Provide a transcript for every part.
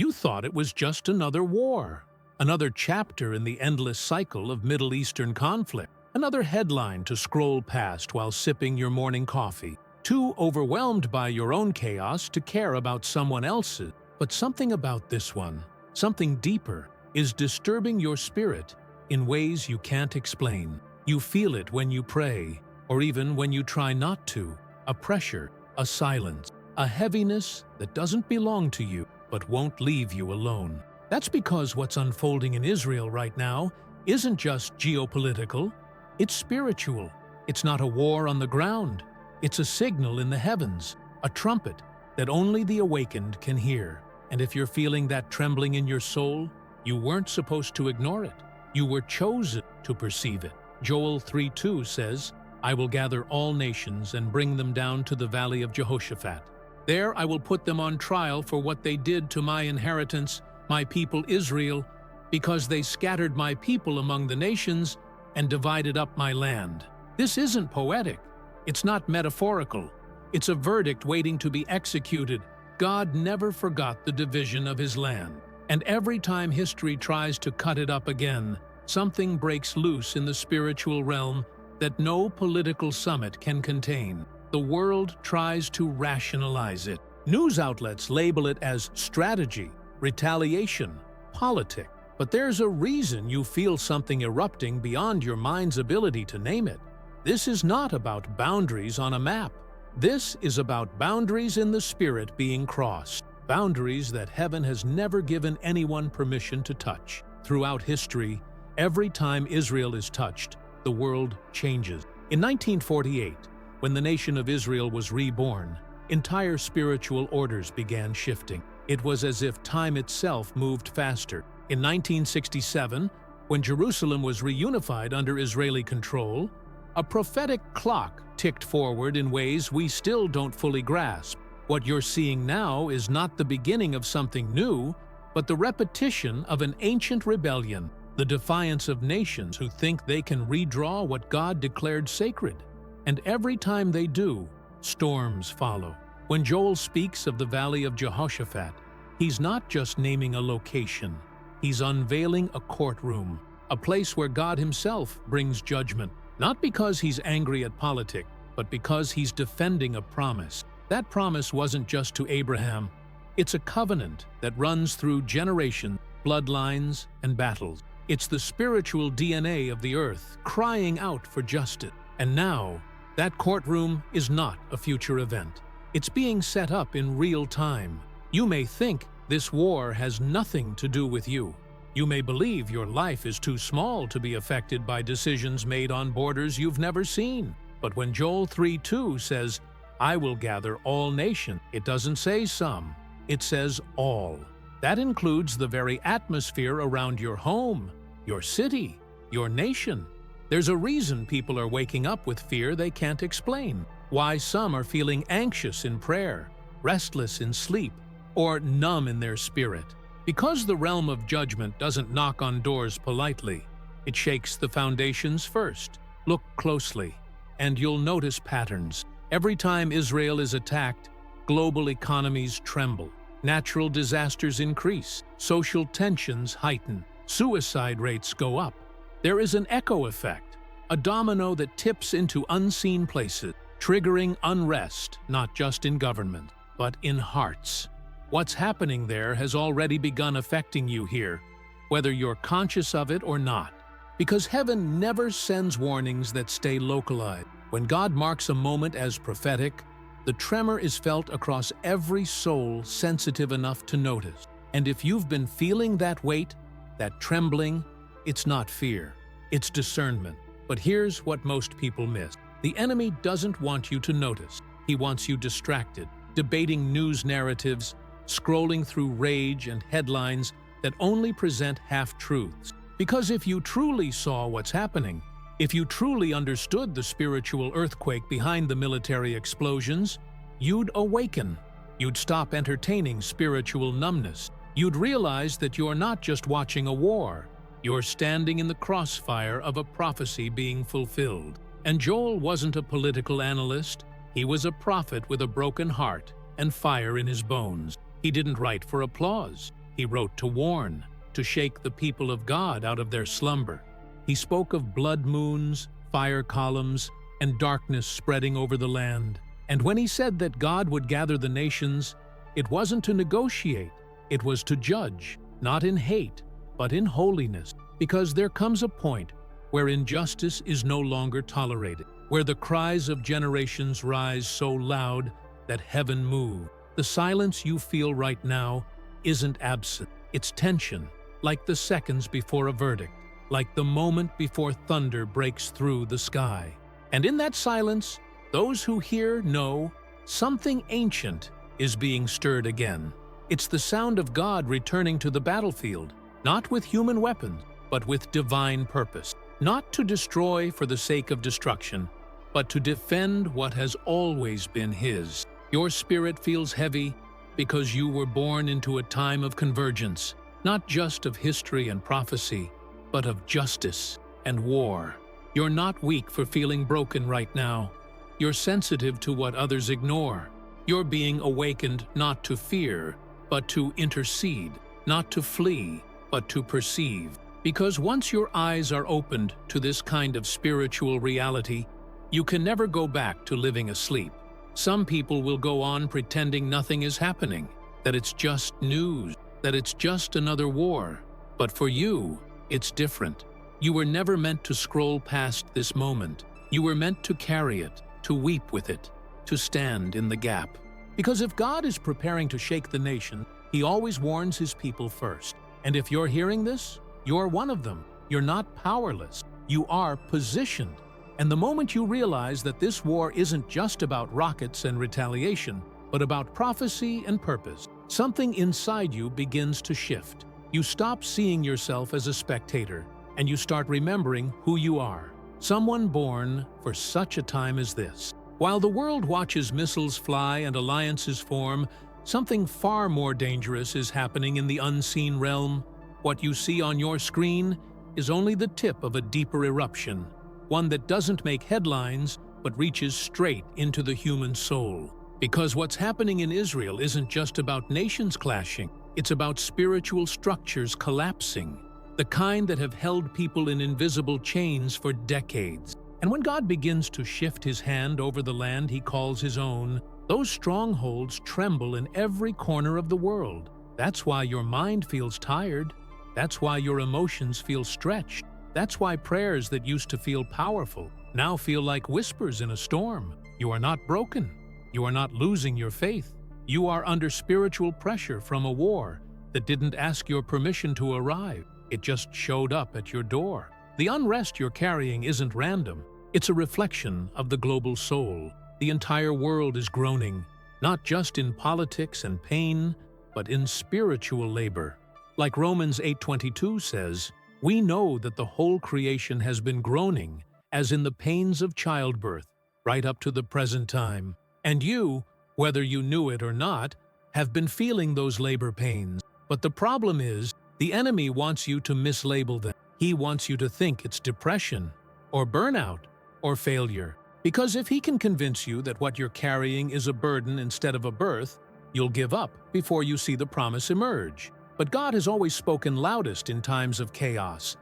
You thought it was just another war, another chapter in the endless cycle of Middle Eastern conflict, another headline to scroll past while sipping your morning coffee, too overwhelmed by your own chaos to care about someone else's. But something about this one, something deeper, is disturbing your spirit in ways you can't explain. You feel it when you pray, or even when you try not to, a pressure, a silence, a heaviness that doesn't belong to you but won't leave you alone. That's because what's unfolding in Israel right now isn't just geopolitical, it's spiritual. It's not a war on the ground. It's a signal in the heavens, a trumpet that only the awakened can hear. And if you're feeling that trembling in your soul, you weren't supposed to ignore it. You were chosen to perceive it. Joel 3:2 says, "I will gather all nations and bring them down to the Valley of Jehoshaphat. There I will put them on trial for what they did to my inheritance, my people Israel, because they scattered my people among the nations and divided up my land." This isn't poetic. It's not metaphorical. It's a verdict waiting to be executed. God never forgot the division of his land. And every time history tries to cut it up again, something breaks loose in the spiritual realm that no political summit can contain. The world tries to rationalize it. News outlets label it as strategy, retaliation, politic. But there's a reason you feel something erupting beyond your mind's ability to name it. This is not about boundaries on a map. This is about boundaries in the spirit being crossed. Boundaries that heaven has never given anyone permission to touch. Throughout history, every time Israel is touched, the world changes. In 1948, when the nation of Israel was reborn, entire spiritual orders began shifting. It was as if time itself moved faster. In 1967, when Jerusalem was reunified under Israeli control, a prophetic clock ticked forward in ways we still don't fully grasp. What you're seeing now is not the beginning of something new, but the repetition of an ancient rebellion, the defiance of nations who think they can redraw what God declared sacred. And every time they do, storms follow. When Joel speaks of the Valley of Jehoshaphat, he's not just naming a location. He's unveiling a courtroom, a place where God himself brings judgment, not because he's angry at politics, but because he's defending a promise. That promise wasn't just to Abraham. It's a covenant that runs through generations, bloodlines, and battles. It's the spiritual DNA of the earth crying out for justice. And now, that courtroom is not a future event. It's being set up in real time. You may think this war has nothing to do with you. You may believe your life is too small to be affected by decisions made on borders you've never seen. But when Joel 3:2 says, "I will gather all nations," it doesn't say some, it says all. That includes the very atmosphere around your home, your city, your nation. There's a reason people are waking up with fear they can't explain. Why some are feeling anxious in prayer, restless in sleep, or numb in their spirit. Because the realm of judgment doesn't knock on doors politely. It shakes the foundations first. Look closely, and you'll notice patterns. Every time Israel is attacked, global economies tremble. Natural disasters increase. Social tensions heighten. Suicide rates go up. There is an echo effect, a domino that tips into unseen places, triggering unrest not just in government, but in hearts. What's happening there has already begun affecting you here, whether you're conscious of it or not. Because heaven never sends warnings that stay localized. When God marks a moment as prophetic, the tremor is felt across every soul sensitive enough to notice. And if you've been feeling that weight, that trembling, it's not fear, it's discernment. But here's what most people miss. The enemy doesn't want you to notice. He wants you distracted, debating news narratives, scrolling through rage and headlines that only present half-truths. Because if you truly saw what's happening, if you truly understood the spiritual earthquake behind the military explosions, you'd awaken. You'd stop entertaining spiritual numbness. You'd realize that you're not just watching a war. You're standing in the crossfire of a prophecy being fulfilled. And Joel wasn't a political analyst. He was a prophet with a broken heart and fire in his bones. He didn't write for applause. He wrote to warn, to shake the people of God out of their slumber. He spoke of blood moons, fire columns, and darkness spreading over the land. And when he said that God would gather the nations, it wasn't to negotiate, it was to judge, not in hate, but in holiness, because there comes a point where injustice is no longer tolerated, where the cries of generations rise so loud that heaven moves. The silence you feel right now isn't absent, it's tension, like the seconds before a verdict, like the moment before thunder breaks through the sky. And in that silence, those who hear know something ancient is being stirred again. It's the sound of God returning to the battlefield, not with human weapons, but with divine purpose. Not to destroy for the sake of destruction, but to defend what has always been His. Your spirit feels heavy because you were born into a time of convergence, not just of history and prophecy, but of justice and war. You're not weak for feeling broken right now. You're sensitive to what others ignore. You're being awakened not to fear, but to intercede, not to flee, but to perceive. Because once your eyes are opened to this kind of spiritual reality, you can never go back to living asleep. Some people will go on pretending nothing is happening, that it's just news, that it's just another war. But for you, it's different. You were never meant to scroll past this moment. You were meant to carry it, to weep with it, to stand in the gap. Because if God is preparing to shake the nation, He always warns His people first. And if you're hearing this, you're one of them. You're not powerless. You are positioned. And the moment you realize that this war isn't just about rockets and retaliation, but about prophecy and purpose, something inside you begins to shift. You stop seeing yourself as a spectator, and you start remembering who you are. Someone born for such a time as this. While the world watches missiles fly and alliances form, something far more dangerous is happening in the unseen realm. What you see on your screen is only the tip of a deeper eruption, one that doesn't make headlines but reaches straight into the human soul. Because what's happening in Israel isn't just about nations clashing, it's about spiritual structures collapsing, the kind that have held people in invisible chains for decades. And when God begins to shift His hand over the land He calls His own, those strongholds tremble in every corner of the world. That's why your mind feels tired. That's why your emotions feel stretched. That's why prayers that used to feel powerful now feel like whispers in a storm. You are not broken. You are not losing your faith. You are under spiritual pressure from a war that didn't ask your permission to arrive. It just showed up at your door. The unrest you're carrying isn't random. It's a reflection of the global soul. The entire world is groaning, not just in politics and pain, but in spiritual labor. Like Romans 8:22 says, we know that the whole creation has been groaning, as in the pains of childbirth, right up to the present time. And you, whether you knew it or not, have been feeling those labor pains. But the problem is, the enemy wants you to mislabel them. He wants you to think it's depression, or burnout, or failure. Because if he can convince you that what you're carrying is a burden instead of a birth, you'll give up before you see the promise emerge. But God has always spoken loudest in times of chaos.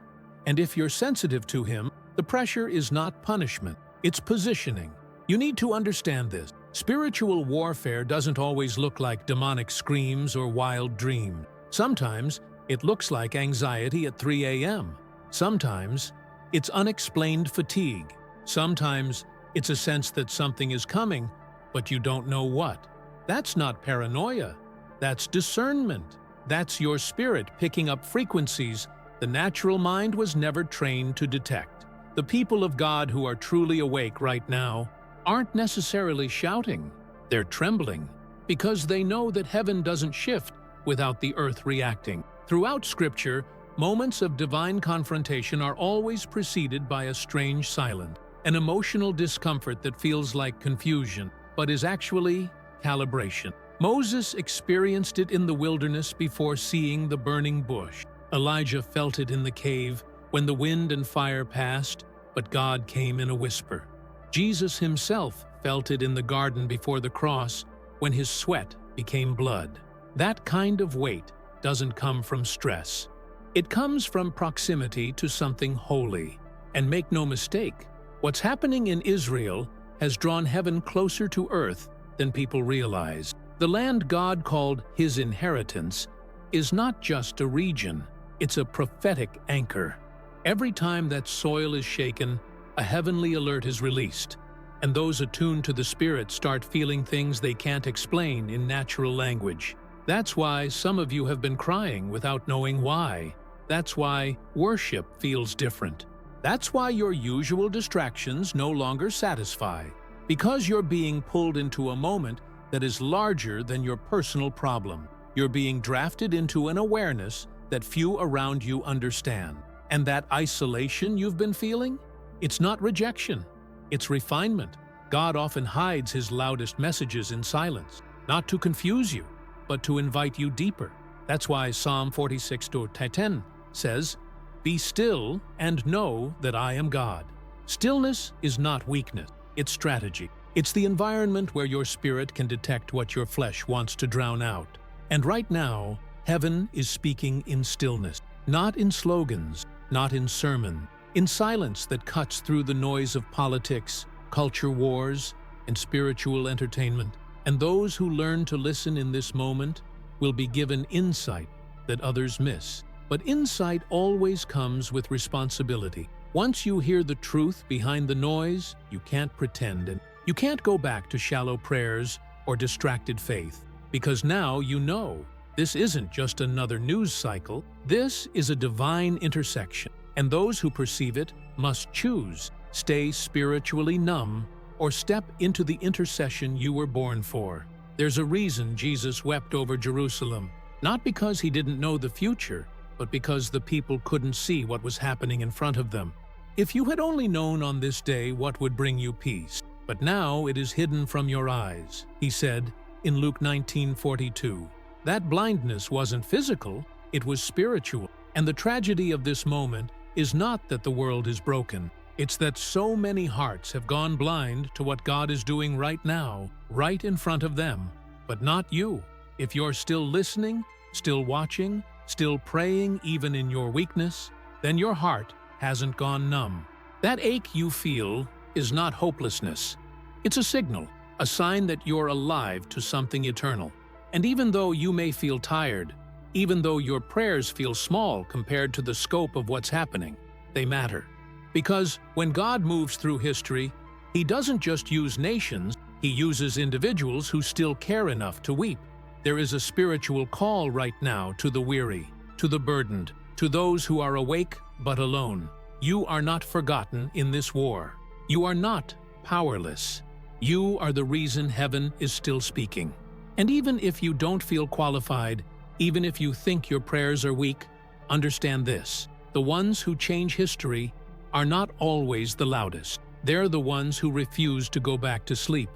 And if you're sensitive to Him, the pressure is not punishment, it's positioning. You need to understand this. Spiritual warfare doesn't always look like demonic screams or wild dreams. Sometimes it looks like anxiety at 3 a.m. Sometimes it's unexplained fatigue. Sometimes it's a sense that something is coming, but you don't know what. That's not paranoia. That's discernment. That's your spirit picking up frequencies the natural mind was never trained to detect. The people of God who are truly awake right now aren't necessarily shouting. They're trembling because they know that heaven doesn't shift without the earth reacting. Throughout Scripture, moments of divine confrontation are always preceded by a strange silence, an emotional discomfort that feels like confusion, but is actually calibration. Moses experienced it in the wilderness before seeing the burning bush. Elijah felt it in the cave when the wind and fire passed, but God came in a whisper. Jesus Himself felt it in the garden before the cross when His sweat became blood. That kind of weight doesn't come from stress. It comes from proximity to something holy. And make no mistake, what's happening in Israel has drawn heaven closer to earth than people realize. The land God called His inheritance is not just a region, it's a prophetic anchor. Every time that soil is shaken, a heavenly alert is released, and those attuned to the Spirit start feeling things they can't explain in natural language. That's why some of you have been crying without knowing why. That's why worship feels different. That's why your usual distractions no longer satisfy, because you're being pulled into a moment that is larger than your personal problem. You're being drafted into an awareness that few around you understand. And that isolation you've been feeling? It's not rejection, it's refinement. God often hides His loudest messages in silence, not to confuse you, but to invite you deeper. That's why Psalm 46:10 says, "Be still and know that I am God." Stillness is not weakness, it's strategy. It's the environment where your spirit can detect what your flesh wants to drown out. And right now, heaven is speaking in stillness, not in slogans, not in sermon, in silence that cuts through the noise of politics, culture wars, and spiritual entertainment. And those who learn to listen in this moment will be given insight that others miss. But insight always comes with responsibility. Once you hear the truth behind the noise, you can't pretend, and you can't go back to shallow prayers or distracted faith. Because now you know, this isn't just another news cycle, this is a divine intersection. And those who perceive it must choose, stay spiritually numb, or step into the intercession you were born for. There's a reason Jesus wept over Jerusalem, not because He didn't know the future, but because the people couldn't see what was happening in front of them. If you had only known on this day what would bring you peace, but now it is hidden from your eyes, He said in Luke 19:42. That blindness wasn't physical, it was spiritual. And the tragedy of this moment is not that the world is broken, it's that so many hearts have gone blind to what God is doing right now, right in front of them. But not you. If you're still listening, still watching, still praying even in your weakness, then your heart hasn't gone numb. That ache you feel is not hopelessness. It's a signal, a sign that you're alive to something eternal. And even though you may feel tired, even though your prayers feel small compared to the scope of what's happening, they matter. Because when God moves through history, He doesn't just use nations, He uses individuals who still care enough to weep. There is a spiritual call right now to the weary, to the burdened, to those who are awake but alone. You are not forgotten in this war. You are not powerless. You are the reason heaven is still speaking. And even if you don't feel qualified, even if you think your prayers are weak, understand this: the ones who change history are not always the loudest. They're the ones who refuse to go back to sleep.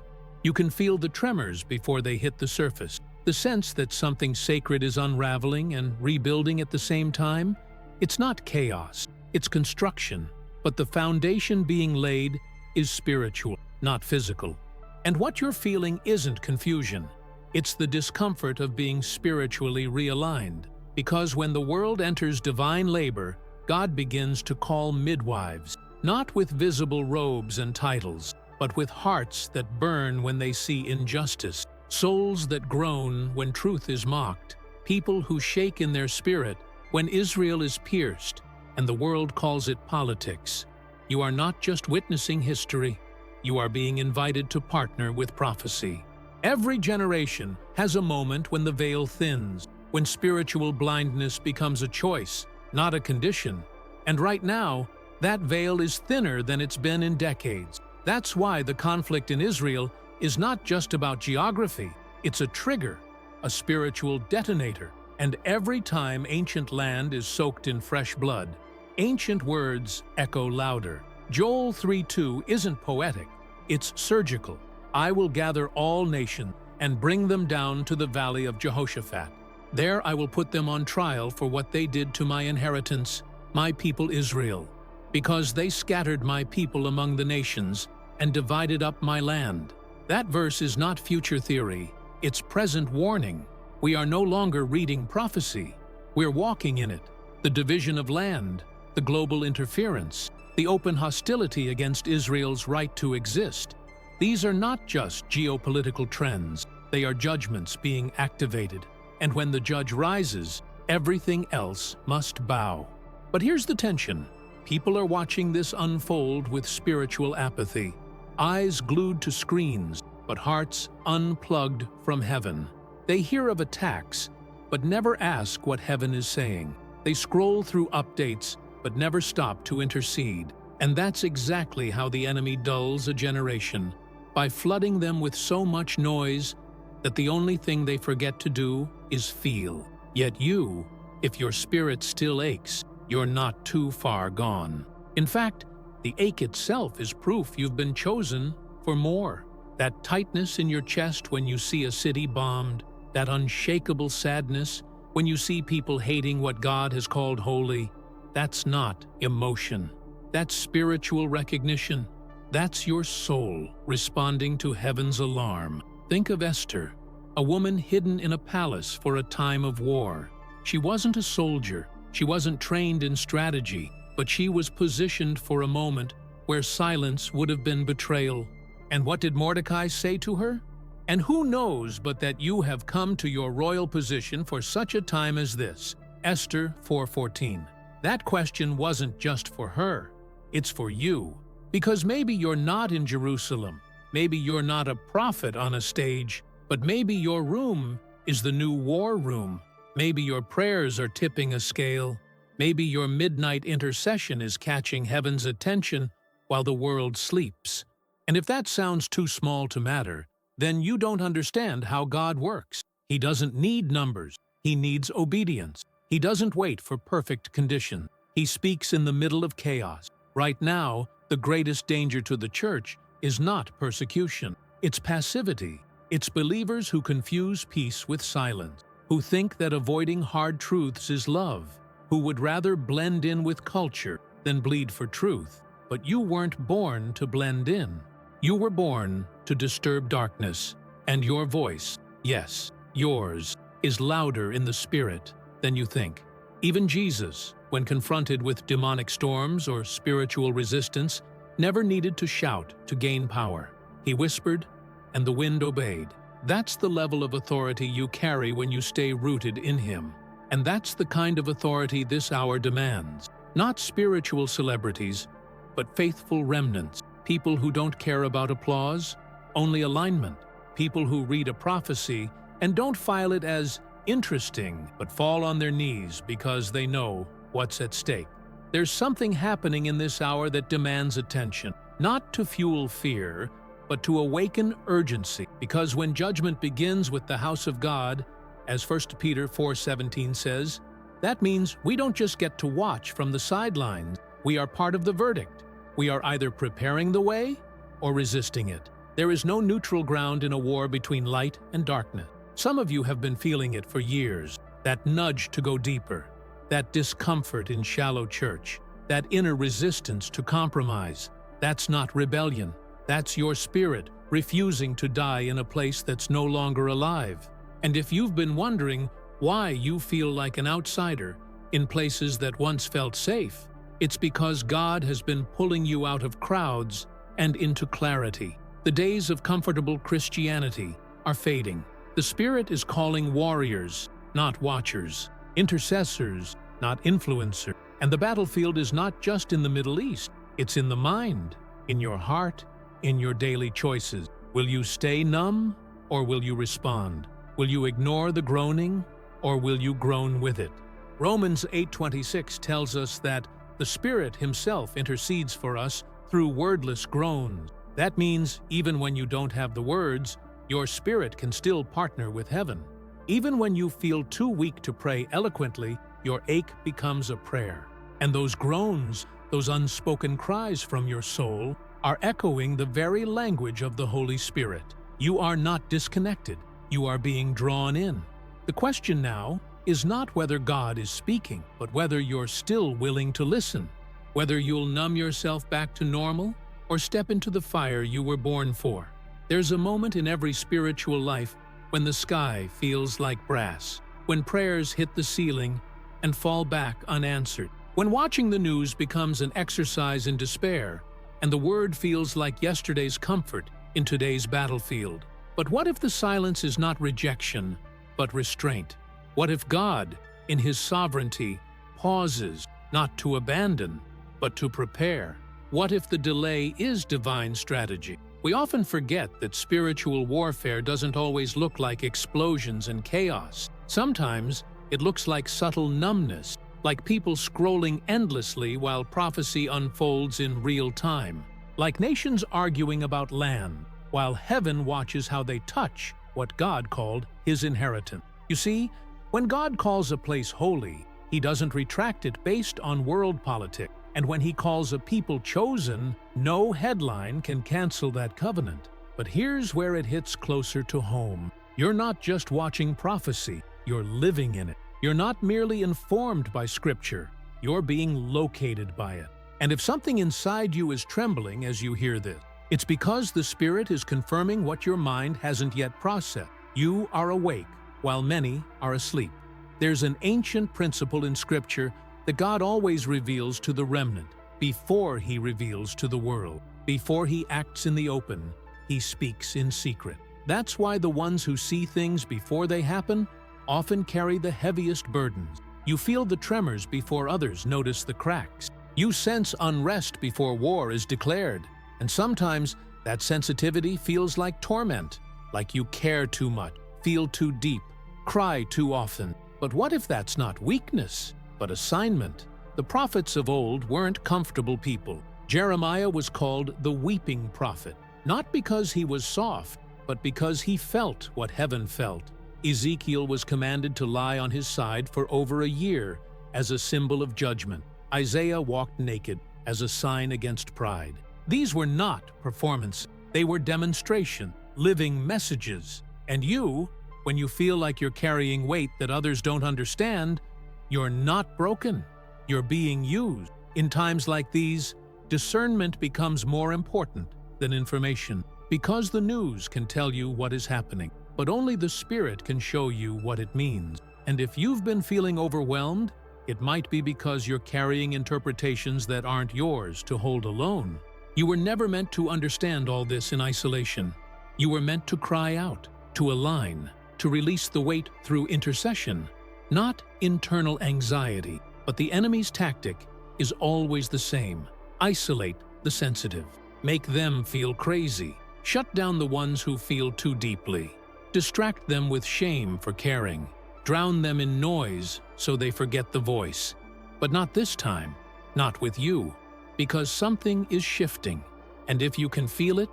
You can feel the tremors before they hit the surface, the sense that something sacred is unraveling and rebuilding at the same time. It's not chaos, it's construction, but the foundation being laid is spiritual, not physical. And what you're feeling isn't confusion. It's the discomfort of being spiritually realigned. Because when the world enters divine labor, God begins to call midwives, not with visible robes and titles, but with hearts that burn when they see injustice, souls that groan when truth is mocked, people who shake in their spirit when Israel is pierced, and the world calls it politics. You are not just witnessing history, you are being invited to partner with prophecy. Every generation has a moment when the veil thins, when spiritual blindness becomes a choice, not a condition. And right now, that veil is thinner than it's been in decades. That's why the conflict in Israel is not just about geography, it's a trigger, a spiritual detonator. And every time ancient land is soaked in fresh blood, ancient words echo louder. Joel 3:2 isn't poetic, it's surgical. I will gather all nations and bring them down to the Valley of Jehoshaphat. There I will put them on trial for what they did to my inheritance, my people Israel, because they scattered my people among the nations and divided up my land. That verse is not future theory, it's present warning. We are no longer reading prophecy. We're walking in it. The division of land, the global interference, the open hostility against Israel's right to exist. These are not just geopolitical trends. They are judgments being activated. And when the judge rises, everything else must bow. But here's the tension. People are watching this unfold with spiritual apathy. Eyes glued to screens, but hearts unplugged from heaven. They hear of attacks, but never ask what heaven is saying. They scroll through updates, but never stop to intercede. And that's exactly how the enemy dulls a generation, by flooding them with so much noise that the only thing they forget to do is feel. Yet you, if your spirit still aches, you're not too far gone. In fact, the ache itself is proof you've been chosen for more. That tightness in your chest when you see a city bombed, that unshakable sadness when you see people hating what God has called holy, that's not emotion. That's spiritual recognition. That's your soul responding to heaven's alarm. Think of Esther, a woman hidden in a palace for a time of war. She wasn't a soldier. She wasn't trained in strategy, but she was positioned for a moment where silence would have been betrayal. And what did Mordecai say to her? And who knows but that you have come to your royal position for such a time as this? Esther 4:14. That question wasn't just for her. It's for you. Because maybe you're not in Jerusalem. Maybe you're not a prophet on a stage. But maybe your room is the new war room. Maybe your prayers are tipping a scale. Maybe your midnight intercession is catching heaven's attention while the world sleeps. And if that sounds too small to matter, then you don't understand how God works. He doesn't need numbers. He needs obedience. He doesn't wait for perfect conditions. He speaks in the middle of chaos. Right now, the greatest danger to the church is not persecution. It's passivity. It's believers who confuse peace with silence, who think that avoiding hard truths is love, who would rather blend in with culture than bleed for truth. But you weren't born to blend in. You were born to disturb darkness, and your voice, yes, yours, is louder in the spirit than you think. Even Jesus, when confronted with demonic storms or spiritual resistance, never needed to shout to gain power. He whispered, and the wind obeyed. That's the level of authority you carry when you stay rooted in Him. And that's the kind of authority this hour demands. Not spiritual celebrities, but faithful remnants. People who don't care about applause, only alignment. People who read a prophecy and don't file it as interesting, but fall on their knees because they know what's at stake. There's something happening in this hour that demands attention, not to fuel fear, but to awaken urgency. Because when judgment begins with the house of God, as 1 Peter 4:17 says, that means we don't just get to watch from the sidelines. We are part of the verdict. We are either preparing the way or resisting it. There is no neutral ground in a war between light and darkness. Some of you have been feeling it for years, that nudge to go deeper, that discomfort in shallow church, that inner resistance to compromise. That's not rebellion. That's your spirit refusing to die in a place that's no longer alive. And if you've been wondering why you feel like an outsider in places that once felt safe, it's because God has been pulling you out of crowds and into clarity. The days of comfortable Christianity are fading. The Spirit is calling warriors, not watchers, intercessors, not influencers. And the battlefield is not just in the Middle East, it's in the mind, in your heart, in your daily choices. Will you stay numb or will you respond? Will you ignore the groaning or will you groan with it? Romans 8:26 tells us that the Spirit Himself intercedes for us through wordless groans. That means even when you don't have the words, your spirit can still partner with heaven. Even when you feel too weak to pray eloquently, your ache becomes a prayer. And those groans, those unspoken cries from your soul, are echoing the very language of the Holy Spirit. You are not disconnected. You are being drawn in. The question now is not whether God is speaking, but whether you're still willing to listen, whether you'll numb yourself back to normal or step into the fire you were born for. There's a moment in every spiritual life when the sky feels like brass, when prayers hit the ceiling and fall back unanswered, when watching the news becomes an exercise in despair, and the word feels like yesterday's comfort in today's battlefield. But what if the silence is not rejection, but restraint? What if God, in His sovereignty, pauses not to abandon, but to prepare? What if the delay is divine strategy? We often forget that spiritual warfare doesn't always look like explosions and chaos. Sometimes it looks like subtle numbness, like people scrolling endlessly while prophecy unfolds in real time, like nations arguing about land, while heaven watches how they touch what God called His inheritance. You see, when God calls a place holy, He doesn't retract it based on world politics. And when He calls a people chosen, no headline can cancel that covenant. But here's where it hits closer to home. You're not just watching prophecy, you're living in it. You're not merely informed by Scripture, you're being located by it. And if something inside you is trembling as you hear this, it's because the Spirit is confirming what your mind hasn't yet processed. You are awake, while many are asleep. There's an ancient principle in Scripture that God always reveals to the remnant before He reveals to the world. Before He acts in the open, He speaks in secret. That's why the ones who see things before they happen often carry the heaviest burdens. You feel the tremors before others notice the cracks. You sense unrest before war is declared. And sometimes that sensitivity feels like torment, like you care too much, feel too deep, cry too often. But what if that's not weakness, but assignment? The prophets of old weren't comfortable people. Jeremiah was called the weeping prophet, not because he was soft, but because he felt what heaven felt. Ezekiel was commanded to lie on his side for over a year as a symbol of judgment. Isaiah walked naked as a sign against pride. These were not performances. They were demonstration, living messages. And you, when you feel like you're carrying weight that others don't understand, you're not broken. You're being used. In times like these, discernment becomes more important than information, because the news can tell you what is happening, but only the Spirit can show you what it means. And if you've been feeling overwhelmed, it might be because you're carrying interpretations that aren't yours to hold alone. You were never meant to understand all this in isolation. You were meant to cry out, to align, to release the weight through intercession. Not internal anxiety, but the enemy's tactic is always the same. Isolate the sensitive. Make them feel crazy. Shut down the ones who feel too deeply. Distract them with shame for caring. Drown them in noise so they forget the voice. But not this time. Not with you. Because something is shifting. And if you can feel it,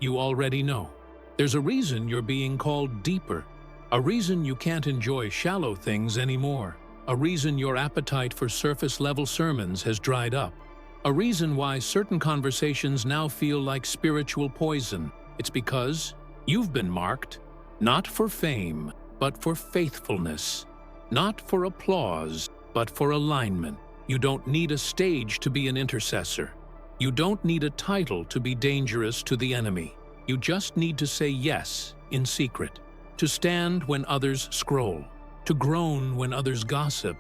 you already know. There's a reason you're being called deeper. A reason you can't enjoy shallow things anymore. A reason your appetite for surface-level sermons has dried up. A reason why certain conversations now feel like spiritual poison. It's because you've been marked, not for fame, but for faithfulness. Not for applause, but for alignment. You don't need a stage to be an intercessor. You don't need a title to be dangerous to the enemy. You just need to say yes in secret. To stand when others scroll, to groan when others gossip,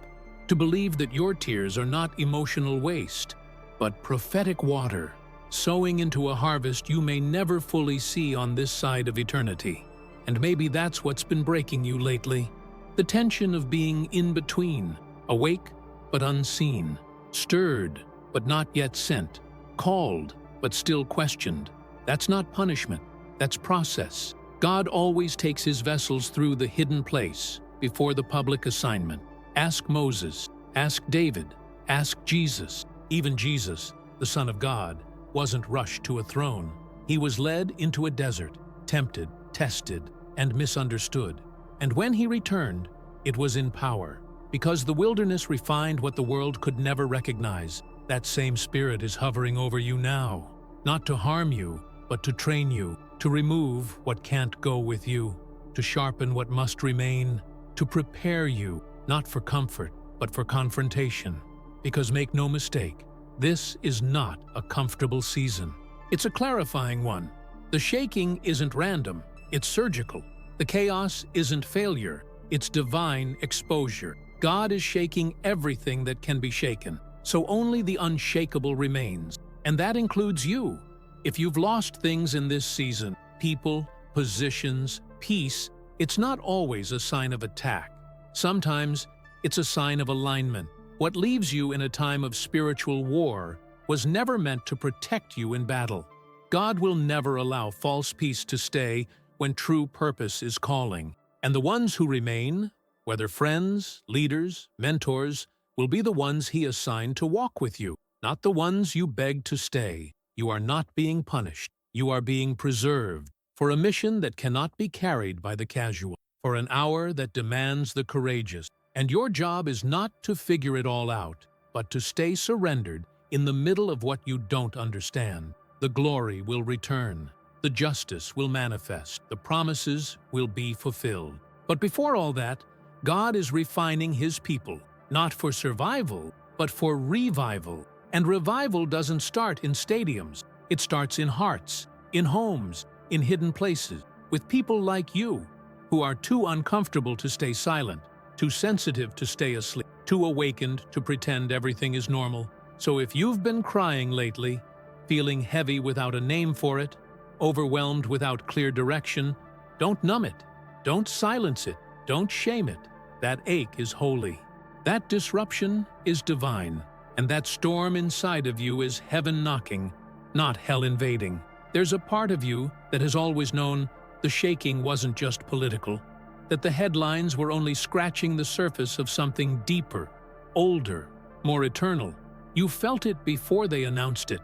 to believe that your tears are not emotional waste, but prophetic water, sowing into a harvest you may never fully see on this side of eternity. And maybe that's what's been breaking you lately. The tension of being in between, awake but unseen, stirred but not yet sent, called but still questioned. That's not punishment, that's process. God always takes His vessels through the hidden place before the public assignment. Ask Moses, ask David, ask Jesus. Even Jesus, the Son of God, wasn't rushed to a throne. He was led into a desert, tempted, tested, and misunderstood. And when He returned, it was in power. Because the wilderness refined what the world could never recognize. That same Spirit is hovering over you now, not to harm you, but to train you, to remove what can't go with you, to sharpen what must remain, to prepare you, not for comfort, but for confrontation. Because make no mistake, this is not a comfortable season. It's a clarifying one. The shaking isn't random, it's surgical. The chaos isn't failure, it's divine exposure. God is shaking everything that can be shaken, so only the unshakable remains. And that includes you. If you've lost things in this season, people, positions, peace, it's not always a sign of attack. Sometimes it's a sign of alignment. What leaves you in a time of spiritual war was never meant to protect you in battle. God will never allow false peace to stay when true purpose is calling. And the ones who remain, whether friends, leaders, mentors, will be the ones He assigned to walk with you, not the ones you begged to stay. You are not being punished. You are being preserved for a mission that cannot be carried by the casual, for an hour that demands the courageous. And your job is not to figure it all out, but to stay surrendered in the middle of what you don't understand. The glory will return. The justice will manifest. The promises will be fulfilled. But before all that, God is refining His people, not for survival, but for revival. And revival doesn't start in stadiums. It starts in hearts, in homes, in hidden places, with people like you, who are too uncomfortable to stay silent, too sensitive to stay asleep, too awakened to pretend everything is normal. So if you've been crying lately, feeling heavy without a name for it, overwhelmed without clear direction, don't numb it, don't silence it, don't shame it. That ache is holy. That disruption is divine. And that storm inside of you is heaven knocking, not hell invading. There's a part of you that has always known the shaking wasn't just political, that the headlines were only scratching the surface of something deeper, older, more eternal. You felt it before they announced it.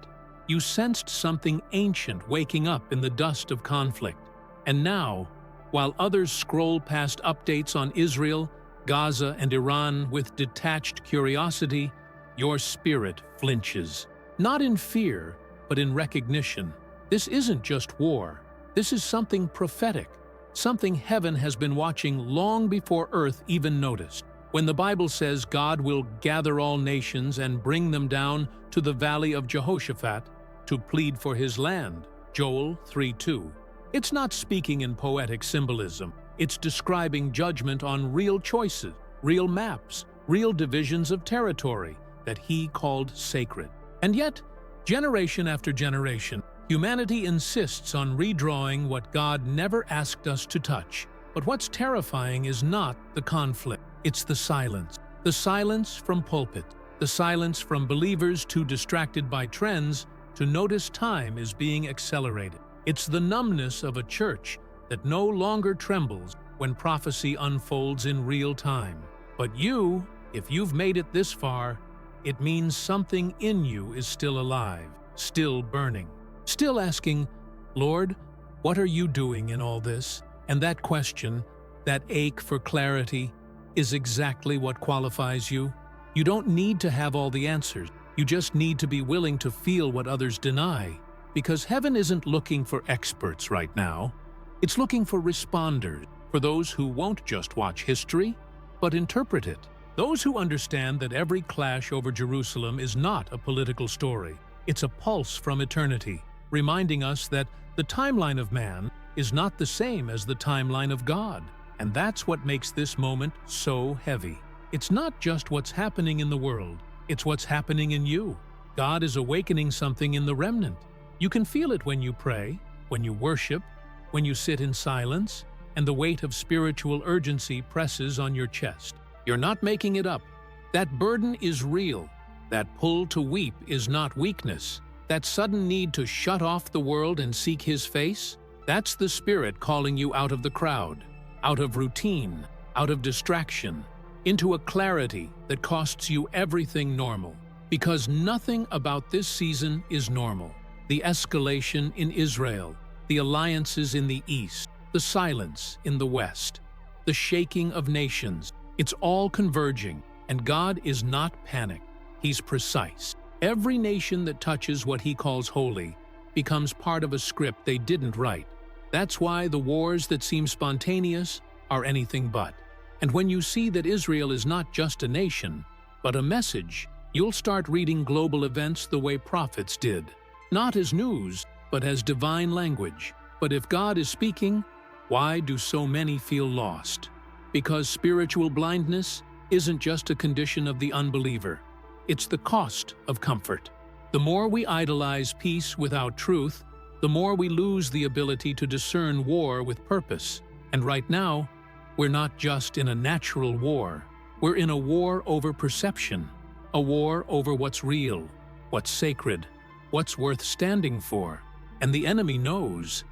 You sensed something ancient waking up in the dust of conflict. And now, while others scroll past updates on Israel, Gaza, and Iran with detached curiosity, your spirit flinches. Not in fear, but in recognition. This isn't just war. This is something prophetic, something heaven has been watching long before earth even noticed. When the Bible says God will gather all nations and bring them down to the Valley of Jehoshaphat to plead for His land, Joel 3:2, it's not speaking in poetic symbolism. It's describing judgment on real choices, real maps, real divisions of territory that He called sacred. And yet, generation after generation, humanity insists on redrawing what God never asked us to touch. But what's terrifying is not the conflict, it's the silence. The silence from pulpit, the silence from believers too distracted by trends to notice time is being accelerated. It's the numbness of a church that no longer trembles when prophecy unfolds in real time. But you, if you've made it this far, it means something in you is still alive, still burning, still asking, Lord, what are you doing in all this? And that question, that ache for clarity, is exactly what qualifies you. You don't need to have all the answers. You just need to be willing to feel what others deny. Because heaven isn't looking for experts right now. It's looking for responders, for those who won't just watch history, but interpret it. Those who understand that every clash over Jerusalem is not a political story. It's a pulse from eternity, reminding us that the timeline of man is not the same as the timeline of God. And that's what makes this moment so heavy. It's not just what's happening in the world, it's what's happening in you. God is awakening something in the remnant. You can feel it when you pray, when you worship, when you sit in silence, and the weight of spiritual urgency presses on your chest. You're not making it up. That burden is real. That pull to weep is not weakness. That sudden need to shut off the world and seek His face, that's the Spirit calling you out of the crowd, out of routine, out of distraction, into a clarity that costs you everything normal. Because nothing about this season is normal. The escalation in Israel, the alliances in the East, the silence in the West, the shaking of nations, it's all converging, and God is not panicked. He's precise. Every nation that touches what He calls holy becomes part of a script they didn't write. That's why the wars that seem spontaneous are anything but. And when you see that Israel is not just a nation, but a message, you'll start reading global events the way prophets did. Not as news, but as divine language. But if God is speaking, Why do so many feel lost? Because spiritual blindness isn't just a condition of the unbeliever. It's the cost of comfort. The more we idolize peace without truth, the more we lose the ability to discern war with purpose. And right now, we're not just in a natural war. We're in a war over perception, a war over what's real, what's sacred, what's worth standing for. And the enemy knows.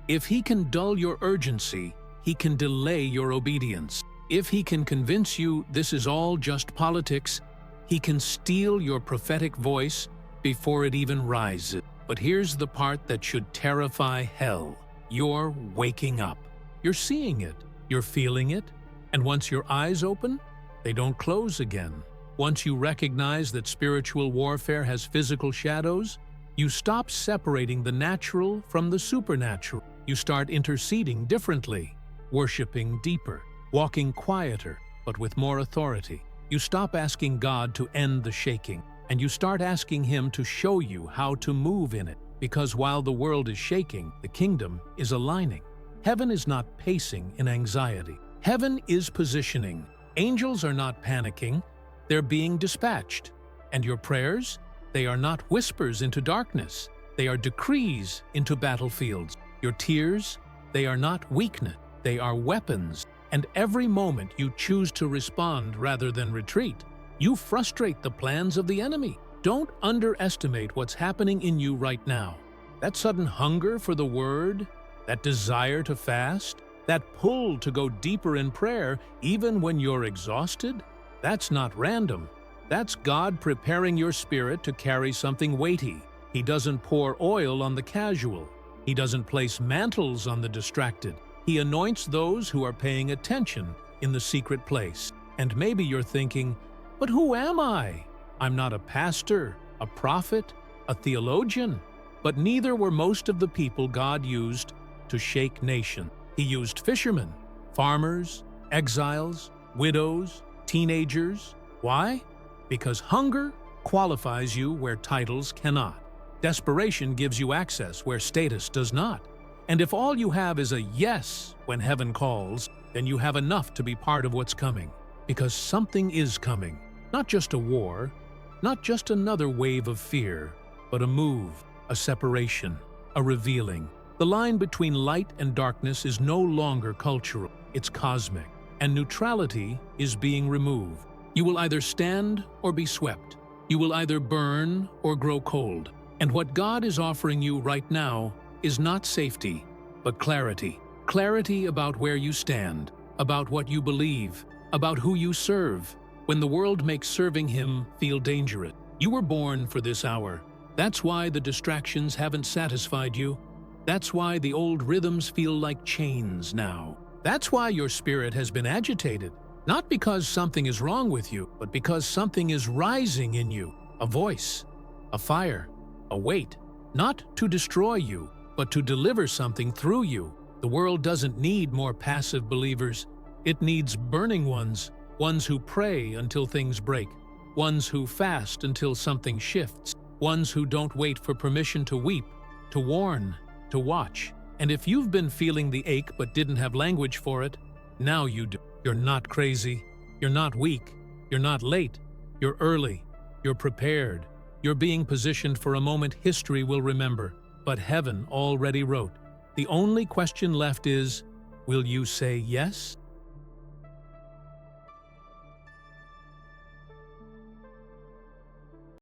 If he can dull your urgency, he can delay your obedience. If he can convince you this is all just politics, he can steal your prophetic voice before it even rises. But here's the part that should terrify hell. You're waking up. You're seeing it. You're feeling it. And once your eyes open, they don't close again. Once you recognize that spiritual warfare has physical shadows, you stop separating the natural from the supernatural. You start interceding differently, worshiping deeper, walking quieter, but with more authority. You stop asking God to end the shaking, and you start asking Him to show you how to move in it. Because while the world is shaking, the kingdom is aligning. Heaven is not pacing in anxiety. Heaven is positioning. Angels are not panicking, they're being dispatched. And your prayers? They are not whispers into darkness. They are decrees into battlefields. Your tears? They are not weakness. They are weapons. And every moment you choose to respond rather than retreat, you frustrate the plans of the enemy. Don't underestimate what's happening in you right now. That sudden hunger for the word, that desire to fast, that pull to go deeper in prayer even when you're exhausted, that's not random. That's God preparing your spirit to carry something weighty. He doesn't pour oil on the casual. He doesn't place mantles on the distracted. He anoints those who are paying attention in the secret place. And maybe you're thinking, but who am I? I'm not a pastor, a prophet, a theologian. But neither were most of the people God used to shake nations. He used fishermen, farmers, exiles, widows, teenagers. Why? Because hunger qualifies you where titles cannot. Desperation gives you access where status does not. And if all you have is a yes when heaven calls, then you have enough to be part of what's coming. Because something is coming. Not just a war, not just another wave of fear, but a move, a separation, a revealing. The line between light and darkness is no longer cultural, it's cosmic. And neutrality is being removed. You will either stand or be swept. You will either burn or grow cold. And what God is offering you right now is not safety, but clarity. Clarity about where you stand, about what you believe, about who you serve. When the world makes serving Him feel dangerous, you were born for this hour. That's why the distractions haven't satisfied you. That's why the old rhythms feel like chains now. That's why your spirit has been agitated. Not because something is wrong with you, but because something is rising in you. A voice, a fire, a weight. Not to destroy you, but to deliver something through you. The world doesn't need more passive believers. It needs burning ones. Ones who pray until things break. Ones who fast until something shifts. Ones who don't wait for permission to weep, to warn, to watch. And if you've been feeling the ache but didn't have language for it, now you do. You're not crazy. You're not weak. You're not late. You're early. You're prepared. You're being positioned for a moment history will remember, but heaven already wrote. The only question left is, will you say yes?